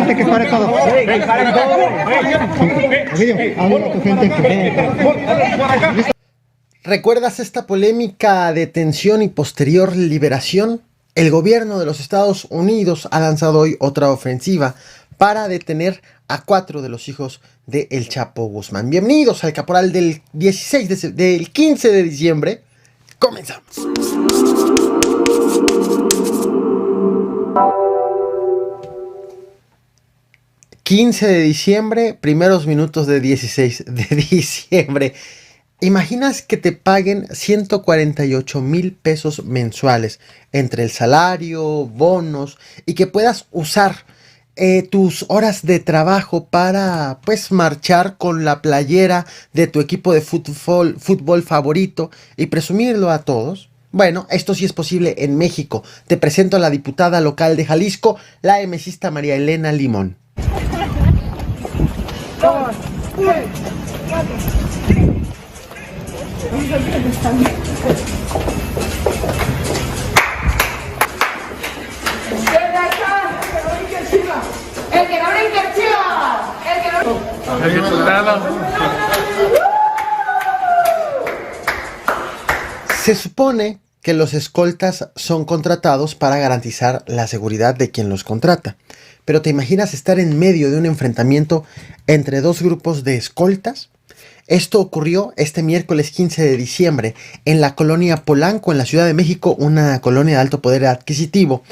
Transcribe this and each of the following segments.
gente que pare todo. ¿Recuerdas esta polémica detención y posterior liberación? El gobierno de los Estados Unidos ha lanzado hoy otra ofensiva para detener a 4 de los hijos de El Chapo Guzmán. Bienvenidos al Caporal del 15 de diciembre. Comenzamos. ...15 de diciembre, primeros minutos de 16 de diciembre... ¿Imaginas que te paguen 148,000 pesos mensuales entre el salario, bonos y que puedas usar tus horas de trabajo para pues marchar con la playera de tu equipo de fútbol favorito y presumirlo a todos? Bueno, esto sí es posible en México. Te presento a la diputada local de Jalisco, la emesista María Elena Limón. Se supone que los escoltas son contratados para garantizar la seguridad de quien los contrata. Pero ¿te imaginas estar en medio de un enfrentamiento entre dos grupos de escoltas? Esto ocurrió este miércoles 15 de diciembre en la colonia Polanco, en la Ciudad de México, una colonia de alto poder adquisitivo.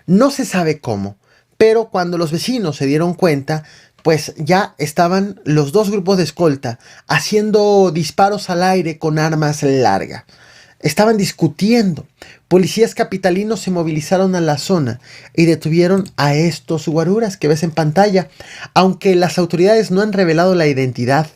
No se sabe cómo, pero cuando los vecinos se dieron cuenta, pues ya estaban los dos grupos de escolta haciendo disparos al aire con armas largas. Estaban discutiendo. Policías capitalinos se movilizaron a la zona y detuvieron a estos guaruras que ves en pantalla, aunque las autoridades no han revelado la identidad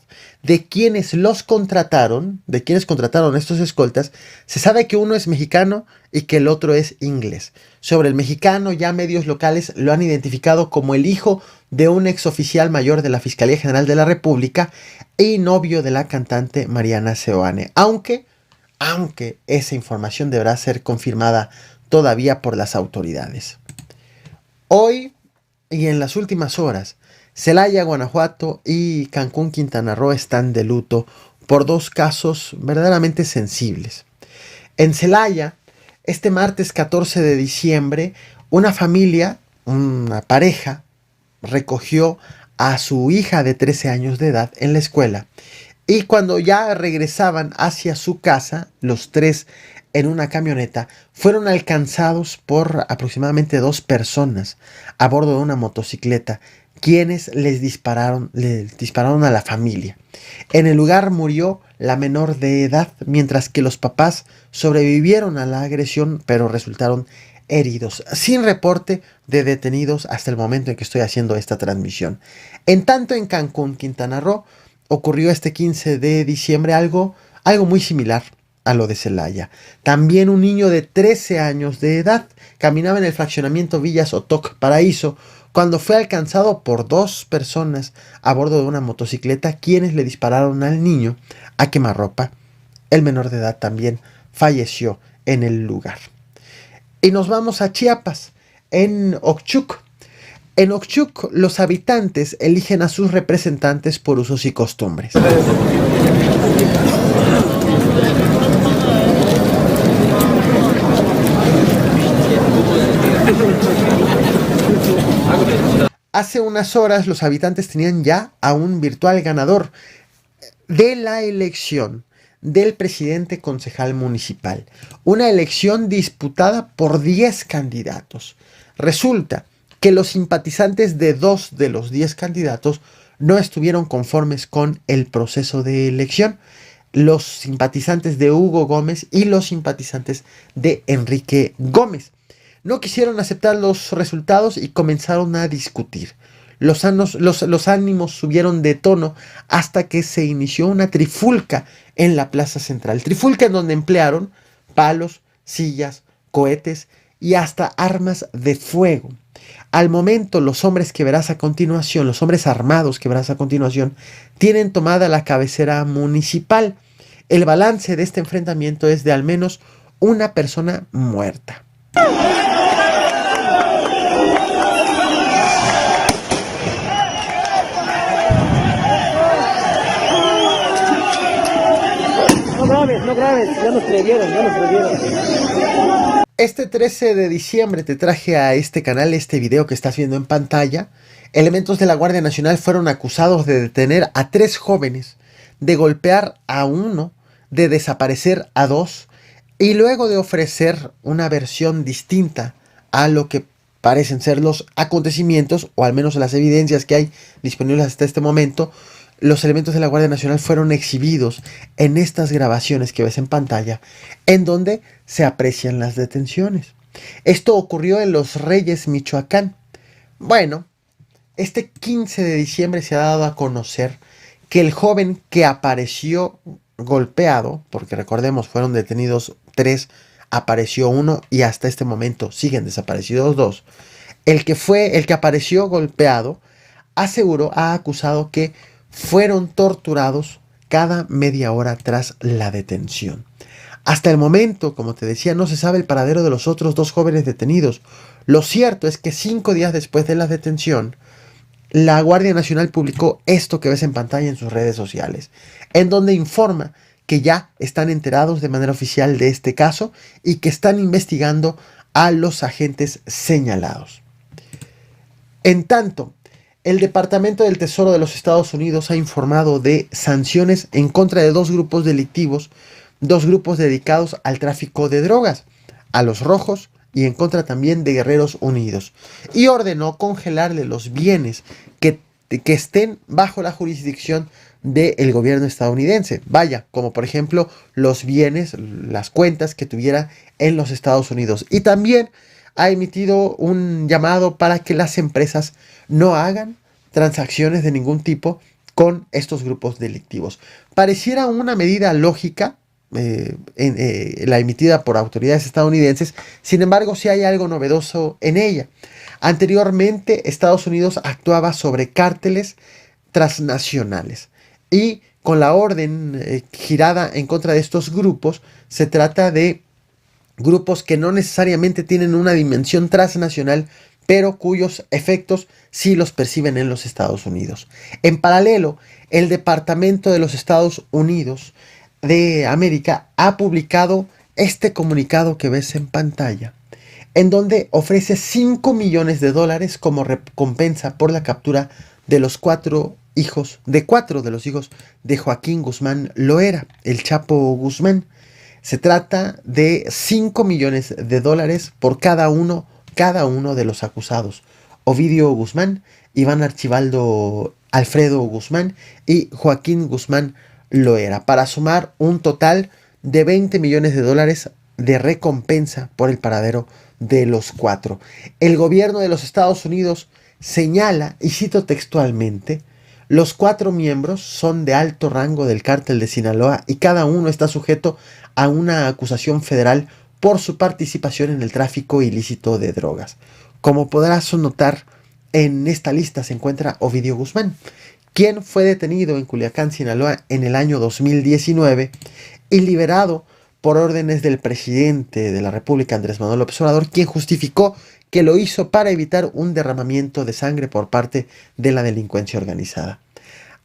de quienes los contrataron, de quienes contrataron estos escoltas. Se sabe que uno es mexicano y que el otro es inglés. Sobre el mexicano, ya medios locales lo han identificado como el hijo de un exoficial mayor de la Fiscalía General de la República y novio de la cantante Mariana Seoane, aunque esa información deberá ser confirmada todavía por las autoridades. Hoy y en las últimas horas, Celaya, Guanajuato y Cancún, Quintana Roo están de luto por dos casos verdaderamente sensibles. En Celaya, este martes 14 de diciembre, una pareja, recogió a su hija de 13 años de edad en la escuela y cuando ya regresaban hacia su casa, los tres en una camioneta, fueron alcanzados por aproximadamente 2 personas a bordo de una motocicleta, quienes les dispararon a la familia. En el lugar murió la menor de edad, mientras que los papás sobrevivieron a la agresión, pero resultaron heridos, sin reporte de detenidos hasta el momento en que estoy haciendo esta transmisión. En tanto, en Cancún, Quintana Roo, ocurrió este 15 de diciembre algo muy similar a lo de Celaya. También un niño de 13 años de edad caminaba en el fraccionamiento Villas Otoc Paraíso cuando fue alcanzado por 2 personas a bordo de una motocicleta, quienes le dispararon al niño a quemarropa. El menor de edad también falleció en el lugar. Y nos vamos a Chiapas, en Oxchuc. En Oxchuc, los habitantes eligen a sus representantes por usos y costumbres. Hace unas horas los habitantes tenían ya a un virtual ganador de la elección del presidente concejal municipal. Una elección disputada por 10 candidatos. Resulta que los simpatizantes de 2 de los 10 candidatos no estuvieron conformes con el proceso de elección. Los simpatizantes de Hugo Gómez y los simpatizantes de Enrique Gómez no quisieron aceptar los resultados y comenzaron a discutir. Los ánimos subieron de tono hasta que se inició una trifulca en la plaza central. Trifulca en donde emplearon palos, sillas, cohetes y hasta armas de fuego. Al momento, los hombres armados que verás a continuación, tienen tomada la cabecera municipal. El balance de este enfrentamiento es de al menos una persona muerta. grabes, ya nos previeron. Este 13 de diciembre te traje a este canal este video que estás viendo en pantalla. Elementos de la Guardia Nacional fueron acusados de detener a 3 jóvenes, de golpear a 1, de desaparecer a 2 y luego de ofrecer una versión distinta a lo que parecen ser los acontecimientos, o al menos las evidencias que hay disponibles hasta este momento. Los elementos de la Guardia Nacional fueron exhibidos en estas grabaciones que ves en pantalla, en donde se aprecian las detenciones. Esto ocurrió en Los Reyes, Michoacán. Bueno, este 15 de diciembre se ha dado a conocer que el joven que apareció golpeado, porque recordemos fueron detenidos 3, apareció 1 y hasta este momento siguen desaparecidos 2. El que apareció golpeado ha acusado que fueron torturados cada media hora tras la detención. Hasta el momento, como te decía, no se sabe el paradero de los otros 2 jóvenes detenidos. Lo cierto es que 5 días después de la detención, la Guardia Nacional publicó esto que ves en pantalla en sus redes sociales, en donde informa que ya están enterados de manera oficial de este caso y que están investigando a los agentes señalados. En tanto, el Departamento del Tesoro de los Estados Unidos ha informado de sanciones en contra de 2 grupos delictivos, 2 grupos dedicados al tráfico de drogas, a los Rojos y en contra también de Guerreros Unidos, y ordenó congelarle los bienes que estén bajo la jurisdicción del gobierno estadounidense. Vaya, como por ejemplo los bienes, las cuentas que tuviera en los Estados Unidos. Y también ha emitido un llamado para que las empresas no hagan transacciones de ningún tipo con estos grupos delictivos. Pareciera una medida lógica, la emitida por autoridades estadounidenses. Sin embargo, sí hay algo novedoso en ella. Anteriormente, Estados Unidos actuaba sobre cárteles transnacionales y con la orden girada en contra de estos grupos, se trata de grupos que no necesariamente tienen una dimensión transnacional, pero cuyos efectos sí los perciben en los Estados Unidos. En paralelo, el Departamento de los Estados Unidos de América ha publicado este comunicado que ves en pantalla, en donde ofrece $5 millones como recompensa por la captura de los 4 de los hijos de Joaquín Guzmán Loera, el Chapo Guzmán. Se trata de $5 millones por cada uno de los acusados: Ovidio Guzmán, Iván Archibaldo Alfredo Guzmán y Joaquín Guzmán Loera, para sumar un total de $20 millones de recompensa por el paradero de los 4. El gobierno de los Estados Unidos señala, y cito textualmente: los 4 miembros son de alto rango del cártel de Sinaloa y cada uno está sujeto a una acusación federal por su participación en el tráfico ilícito de drogas. Como podrás notar, en esta lista se encuentra Ovidio Guzmán, quien fue detenido en Culiacán, Sinaloa, en el año 2019 y liberado por órdenes del presidente de la República, Andrés Manuel López Obrador, quien justificó que lo hizo para evitar un derramamiento de sangre por parte de la delincuencia organizada.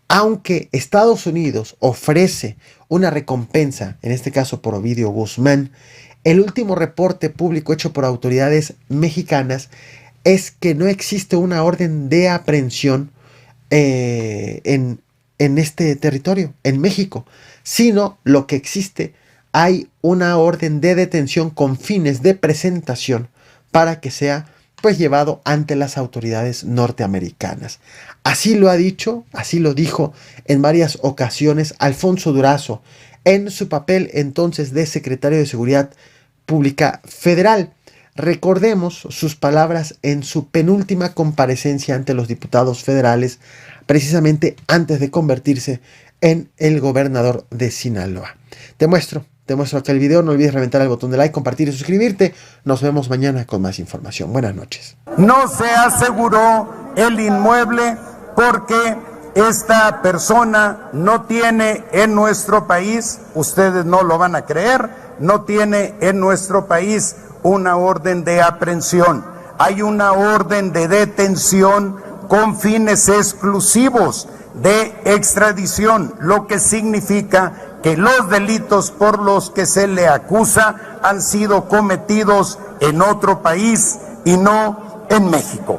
Aunque Estados Unidos ofrece una recompensa, en este caso por Ovidio Guzmán, el último reporte público hecho por autoridades mexicanas es que no existe una orden de aprehensión en este territorio, en México, sino lo que existe, hay una orden de detención con fines de presentación para que sea llevado ante las autoridades norteamericanas. Así lo ha dicho, así lo dijo en varias ocasiones Alfonso Durazo, en su papel entonces de secretario de Seguridad Pública Federal. Recordemos sus palabras en su penúltima comparecencia ante los diputados federales, precisamente antes de convertirse en el gobernador de Sinaloa. Te muestro acá el video. No olvides reventar el botón de like, compartir y suscribirte. Nos vemos mañana con más información. Buenas noches. No se aseguró el inmueble porque esta persona no tiene en nuestro país, ustedes no lo van a creer, no tiene en nuestro país una orden de aprehensión. Hay una orden de detención con fines exclusivos de extradición, lo que significa que los delitos por los que se le acusa han sido cometidos en otro país y no en México.